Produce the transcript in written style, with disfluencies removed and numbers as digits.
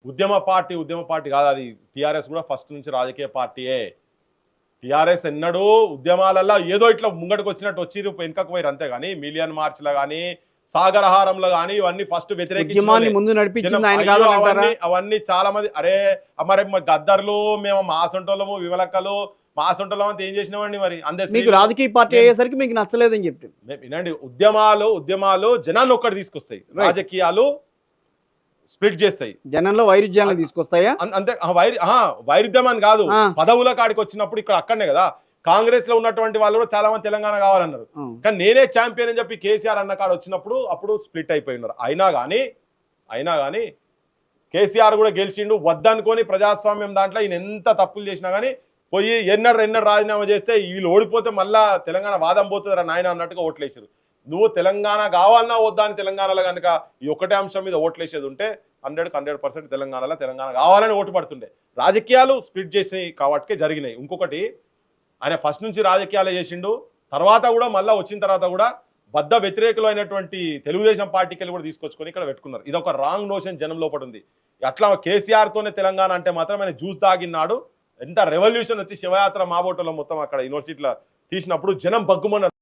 ఉద్యమ పార్టీ కాదు అది. టీఆర్ఎస్ కూడా ఫస్ట్ నుంచి రాజకీయ పార్టీయే. టీఆర్ఎస్ ఎన్నడూ ఉద్యమాలలో ఏదో ఇట్లా ముంగడికి వచ్చినట్టు వచ్చి వెనుకకు పోయారు అంతే కానీ మిలియన్ మార్చ్లో కానీ సాగరహారంలో కానీ ఇవన్నీ ఫస్ట్ వ్యతిరేకించి ముందు నడిపించింది ఆయన కాదు అవన్నీ చాలా మంది అరే మరి గద్దర్లు మేము మా సొంటోళ్ళము వివలక్కలు మా సొంటోళ్ళం అంతా ఏం చేసినామండి మరి అందరూ మీకు రాజకీయ పార్టీ అయ్యేసరికి మీకు నచ్చలేదని చెప్పి వినండి. ఉద్యమాలు జనాన్ని ఒక్కటి తీసుకొస్తాయి, రాజకీయాలు స్ప్లిట్ చేస్తాయి, జనంలో వైరుధ్యాన్ని తీసుకొస్తాయా అంతే. వైరుధ్యం అని కాదు, పదవుల కాడికి వచ్చినప్పుడు ఇక్కడ అక్కడనే కదా కాంగ్రెస్ లో ఉన్నటువంటి వాళ్ళు కూడా చాలా మంది తెలంగాణ కావాలన్నారు. కానీ నేనే ఛాంపియన్ అని చెప్పి కేసీఆర్ అన్న కాడ వచ్చినప్పుడు అప్పుడు స్ప్లిట్ అయిపోయి ఉన్నారు. అయినా కానీ కేసీఆర్ కూడా గెలిచిండు వద్దనుకొని ప్రజాస్వామ్యం దాంట్లో ఈయన ఎంత తప్పులు చేసినా కానీ పోయి ఎన్నడు రాజీనామా చేస్తే వీళ్ళు ఓడిపోతే మళ్ళా తెలంగాణ వాదం పోతుందిరా నాయన అన్నట్టుగా ఓట్లేసారు. నువ్వు తెలంగాణ కావాలన్నా వద్దా అని తెలంగాణలో కనుక ఈ ఒక్కటే అంశం మీద ఓట్లేసేది ఉంటే 100% తెలంగాణ కావాలని ఓటు పడుతుండే. రాజకీయాలు స్ప్లిట్ చేసి కాబట్టికే జరిగినాయి. ఇంకొకటి ఆయన ఫస్ట్ నుంచి రాజకీయాలు చేసిండు, తర్వాత కూడా మళ్ళీ వచ్చిన తర్వాత కూడా బద్ద వ్యతిరేకులు అయినటువంటి తెలుగుదేశం పార్టీకి కూడా తీసుకొచ్చుకొని ఇక్కడ పెట్టుకున్నారు. ఇది ఒక రాంగ్ నోషన్ జనం లోపల ఉంది. అట్లా కేసీఆర్తోనే తెలంగాణ అంటే మాత్రం ఆయన జ్యూస్ తాగినాడు. ఎంత రెవల్యూషన్ వచ్చి శివయాత్ర మాబోటలో మొత్తం అక్కడ యూనివర్సిటీలో తీసినప్పుడు జనం బగ్గుమన్నారు.